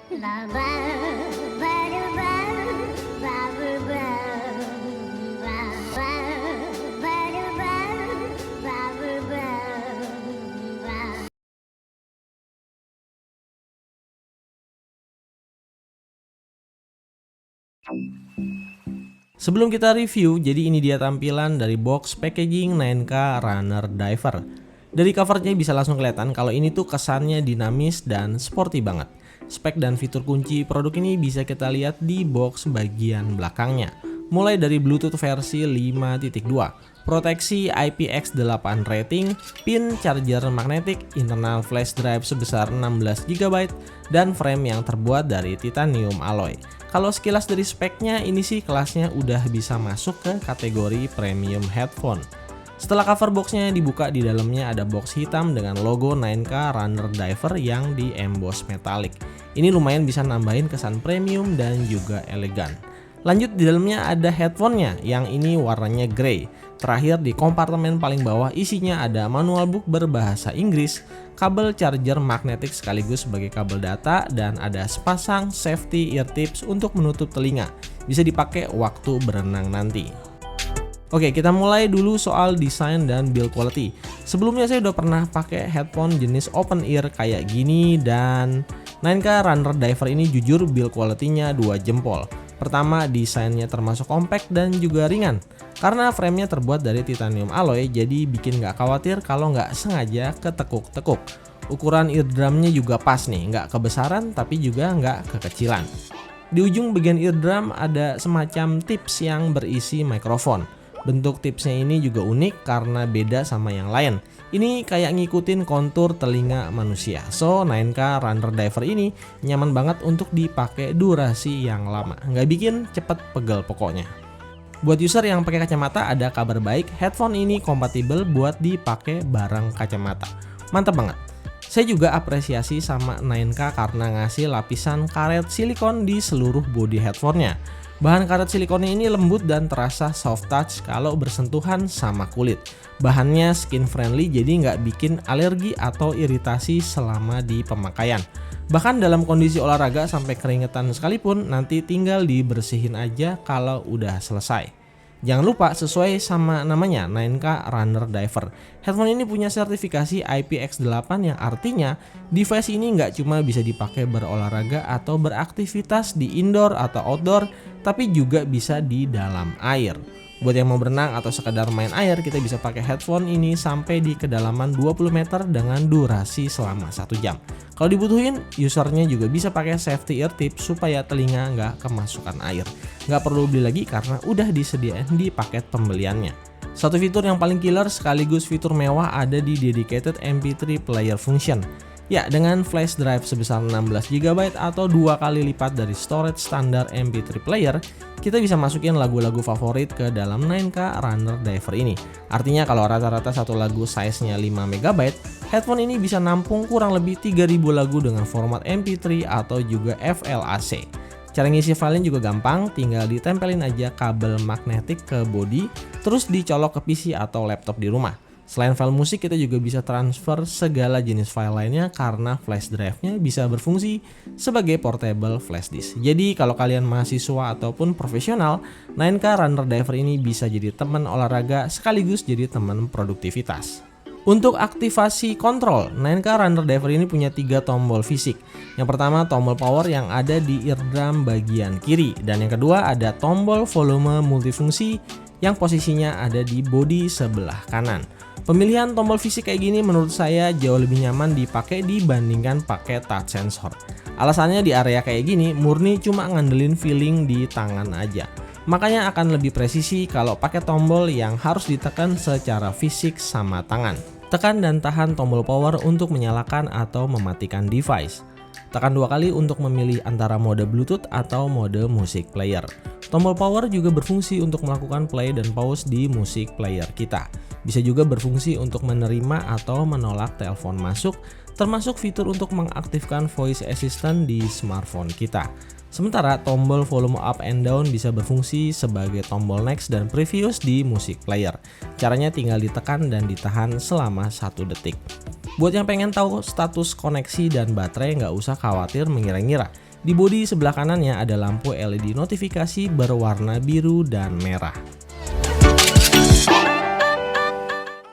Sebelum kita review, jadi ini dia tampilan dari box packaging 9K Runner Diver. Dari covernya bisa langsung kelihatan kalau ini tuh kesannya dinamis dan sporty banget. Spek dan fitur kunci produk ini bisa kita lihat di box bagian belakangnya. Mulai dari Bluetooth versi 5.2, proteksi IPX8 rating, pin charger magnetik, internal flash drive sebesar 16GB, dan frame yang terbuat dari titanium alloy. Kalau sekilas dari speknya, ini sih kelasnya udah bisa masuk ke kategori premium headphone. Setelah cover boxnya dibuka, di dalamnya ada box hitam dengan logo 9K Runner Diver yang di emboss metalik. Ini lumayan bisa nambahin kesan premium dan juga elegan. Lanjut, di dalamnya ada headphone-nya yang ini warnanya grey. Terakhir di kompartemen paling bawah isinya ada manual book berbahasa Inggris, kabel charger magnetik sekaligus sebagai kabel data, dan ada sepasang safety ear tips untuk menutup telinga. Bisa dipakai waktu berenang nanti. Oke, kita mulai dulu soal desain dan build quality. Sebelumnya saya udah pernah pakai headphone jenis open ear kayak gini, dan 9K Runner Diver ini jujur build quality-nya 2 jempol. Pertama, desainnya termasuk compact dan juga ringan. Karena framenya terbuat dari titanium alloy, jadi bikin nggak khawatir kalau nggak sengaja ketekuk-tekuk. Ukuran eardrumnya juga pas nih, nggak kebesaran tapi juga nggak kekecilan. Di ujung bagian eardrum ada semacam tips yang berisi mikrofon. Bentuk tipsnya ini juga unik karena beda sama yang lain. Ini kayak ngikutin kontur telinga manusia. So 9K Runner Diver ini nyaman banget untuk dipakai durasi yang lama. Nggak bikin cepet pegel pokoknya. Buat user yang pakai kacamata, ada kabar baik, headphone ini kompatibel buat dipakai bareng kacamata. Mantap banget. Saya juga apresiasi sama 9K karena ngasih lapisan karet silikon di seluruh bodi headphone-nya. Bahan karet silikonnya ini lembut dan terasa soft touch kalau bersentuhan sama kulit. Bahannya skin friendly, jadi nggak bikin alergi atau iritasi selama di pemakaian. Bahkan dalam kondisi olahraga sampai keringetan sekalipun, nanti tinggal dibersihin aja kalau udah selesai. Jangan lupa sesuai sama namanya 9K Runner Diver. Headphone ini punya sertifikasi IPX8 yang artinya device ini nggak cuma bisa dipakai berolahraga atau beraktivitas di indoor atau outdoor, tapi juga bisa di dalam air. Buat yang mau berenang atau sekedar main air, kita bisa pakai headphone ini sampai di kedalaman 20 meter dengan durasi selama 1 jam. Kalau dibutuhin, usernya juga bisa pakai safety ear tips supaya telinga nggak kemasukan air. Nggak perlu beli lagi karena udah disediain di paket pembeliannya. Satu fitur yang paling killer sekaligus fitur mewah ada di dedicated MP3 player function. Ya, dengan flash drive sebesar 16GB atau 2 kali lipat dari storage standar MP3 player, kita bisa masukin lagu-lagu favorit ke dalam 9K Runner Diver ini. Artinya kalau rata-rata satu lagu size-nya 5MB, headphone ini bisa nampung kurang lebih 3000 lagu dengan format MP3 atau juga FLAC. Cara ngisi filenya juga gampang, tinggal ditempelin aja kabel magnetik ke bodi, terus dicolok ke PC atau laptop di rumah. Selain file musik, kita juga bisa transfer segala jenis file lainnya karena flash drive-nya bisa berfungsi sebagai portable flash disk. Jadi kalau kalian mahasiswa ataupun profesional, 9K Runner Diver ini bisa jadi teman olahraga sekaligus jadi teman produktivitas. Untuk aktivasi kontrol, 9K Runner Diver ini punya 3 tombol fisik. Yang pertama tombol power yang ada di eardrum bagian kiri, dan yang kedua ada tombol volume multifungsi yang posisinya ada di bodi sebelah kanan. Pemilihan tombol fisik kayak gini menurut saya jauh lebih nyaman dipakai dibandingkan pakai touch sensor. Alasannya di area kayak gini murni cuma ngandelin feeling di tangan aja. Makanya akan lebih presisi kalau pakai tombol yang harus ditekan secara fisik sama tangan. Tekan dan tahan tombol power untuk menyalakan atau mematikan device. Tekan 2 kali untuk memilih antara mode Bluetooth atau mode music player. Tombol power juga berfungsi untuk melakukan play dan pause di music player kita. Bisa juga berfungsi untuk menerima atau menolak telepon masuk, termasuk fitur untuk mengaktifkan voice assistant di smartphone kita. Sementara tombol volume up and down bisa berfungsi sebagai tombol next dan previous di music player. Caranya tinggal ditekan dan ditahan selama 1 detik. Buat yang pengen tahu status koneksi dan baterai, nggak usah khawatir mengira-ngira. Di bodi sebelah kanannya ada lampu LED notifikasi berwarna biru dan merah.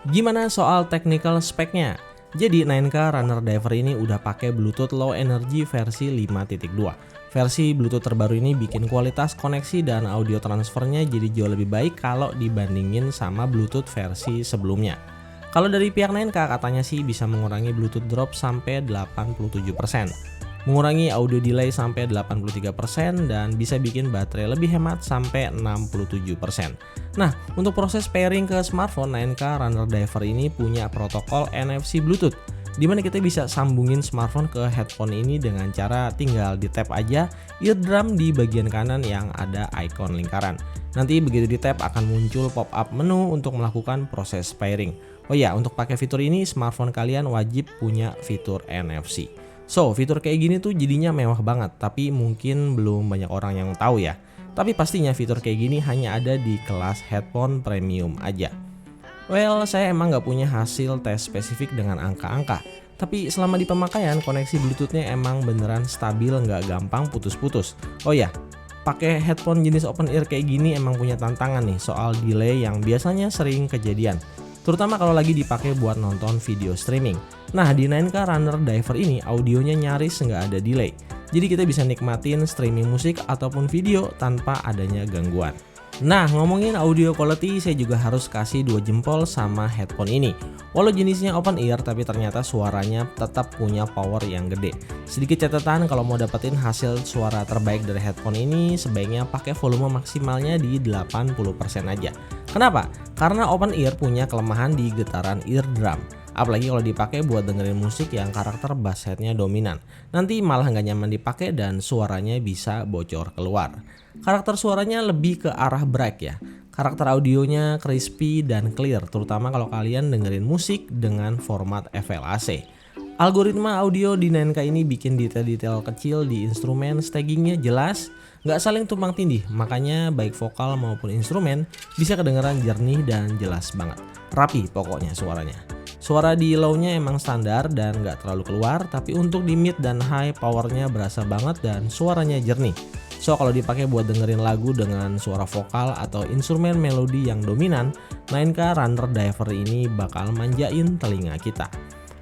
Gimana soal technical speknya? Jadi 9K Runner Diver ini udah pakai Bluetooth Low Energy versi 5.2. Versi Bluetooth terbaru ini bikin kualitas koneksi dan audio transfernya jadi jauh lebih baik kalau dibandingin sama Bluetooth versi sebelumnya. Kalau dari pihak 9K katanya sih bisa mengurangi Bluetooth drop sampai 87%. Mengurangi audio delay sampai 83% dan bisa bikin baterai lebih hemat sampai 67%. Nah, untuk proses pairing ke smartphone, 9K Runner Diver ini punya protokol NFC Bluetooth, di mana kita bisa sambungin smartphone ke headphone ini dengan cara tinggal di tap aja eardrum di bagian kanan yang ada ikon lingkaran. Nanti begitu di tap akan muncul pop-up menu untuk melakukan proses pairing. Oh ya, untuk pakai fitur ini smartphone kalian wajib punya fitur NFC. So, fitur kayak gini tuh jadinya mewah banget, tapi mungkin belum banyak orang yang tahu ya. Tapi pastinya fitur kayak gini hanya ada di kelas headphone premium aja. Well, saya emang nggak punya hasil tes spesifik dengan angka-angka. Tapi selama di pemakaian, koneksi Bluetooth-nya emang beneran stabil, nggak gampang putus-putus. Oh ya, pakai headphone jenis open ear kayak gini emang punya tantangan nih soal delay yang biasanya sering kejadian. Terutama kalau lagi dipakai buat nonton video streaming. Nah, di 9K Runner Diver ini audionya nyaris nggak ada delay. Jadi kita bisa nikmatin streaming musik ataupun video tanpa adanya gangguan. Nah, ngomongin audio quality, saya juga harus kasih 2 jempol sama headphone ini. Walau jenisnya open ear, tapi ternyata suaranya tetap punya power yang gede. Sedikit catatan, kalau mau dapetin hasil suara terbaik dari headphone ini, sebaiknya pakai volume maksimalnya di 80% aja. Kenapa? Karena open ear punya kelemahan di getaran eardrum. Apalagi kalau dipakai buat dengerin musik yang karakter bass headnya dominan. Nanti malah nggak nyaman dipakai dan suaranya bisa bocor keluar. Karakter suaranya lebih ke arah bright ya. Karakter audionya crispy dan clear, terutama kalau kalian dengerin musik dengan format FLAC. Algoritma audio di 9K ini bikin detail-detail kecil di instrumen stagingnya jelas, nggak saling tumpang tindih, makanya baik vokal maupun instrumen bisa kedengeran jernih dan jelas banget. Rapi pokoknya suaranya. Suara di low-nya emang standar dan nggak terlalu keluar, tapi untuk di mid dan high powernya berasa banget dan suaranya jernih. So kalau dipakai buat dengerin lagu dengan suara vokal atau instrumen melodi yang dominan, 9K Runner Diver ini bakal manjain telinga kita.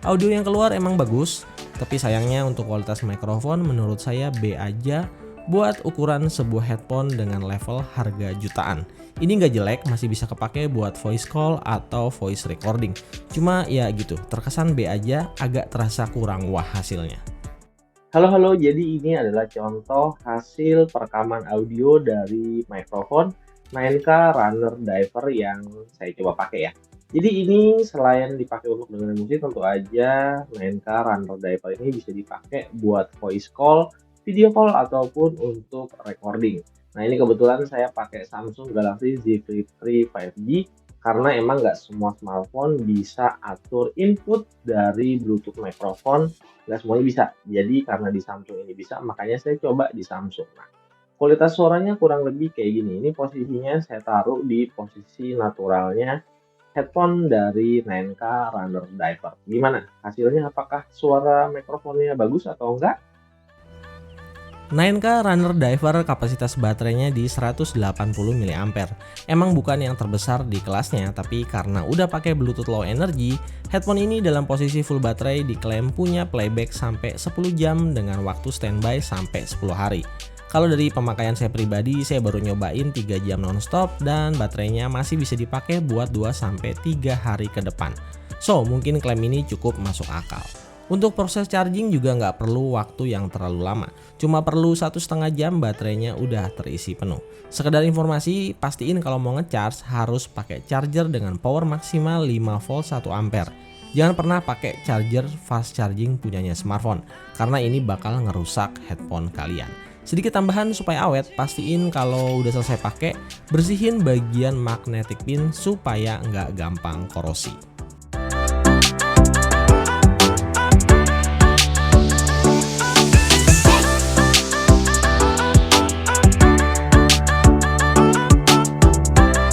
Audio yang keluar emang bagus, tapi sayangnya untuk kualitas mikrofon menurut saya B aja buat ukuran sebuah headphone dengan level harga jutaan. Ini nggak jelek, masih bisa kepake buat voice call atau voice recording. Cuma ya gitu, terkesan B aja, agak terasa kurang wah hasilnya. Halo, jadi ini adalah contoh hasil perekaman audio dari mikrofon 9K Runner Diver yang saya coba pakai ya. Jadi ini selain dipakai untuk dengerin musik, tentu aja 9K Runner Diver ini bisa dipakai buat voice call, video call, ataupun untuk recording. Nah ini kebetulan saya pakai Samsung Galaxy Z Flip 3 5G karena emang nggak semua smartphone bisa atur input dari Bluetooth mikrofon, nggak semuanya bisa. Jadi karena di Samsung ini bisa, makanya saya coba di Samsung. Nah, kualitas suaranya kurang lebih kayak gini. Ini posisinya saya taruh di posisi naturalnya headphone dari 9K Runner Diver. Gimana? Hasilnya apakah suara mikrofonnya bagus atau enggak? 9K Runner Diver kapasitas baterainya di 180 mAh. Emang bukan yang terbesar di kelasnya, tapi karena udah pakai Bluetooth Low Energy, headphone ini dalam posisi full baterai diklaim punya playback sampai 10 jam dengan waktu standby sampai 10 hari. Kalau dari pemakaian saya pribadi, saya baru nyobain 3 jam nonstop dan baterainya masih bisa dipakai buat 2-3 hari ke depan. So, mungkin klaim ini cukup masuk akal. Untuk proses charging juga nggak perlu waktu yang terlalu lama, cuma perlu 1,5 jam baterainya udah terisi penuh. Sekedar informasi, pastiin kalau mau ngecharge harus pakai charger dengan power maksimal 5 volt 1 ampere. Jangan pernah pakai charger fast charging punyanya smartphone, karena ini bakal ngerusak headphone kalian. Sedikit tambahan supaya awet, pastiin kalau udah selesai pakai, bersihin bagian magnetic pin supaya nggak gampang korosi.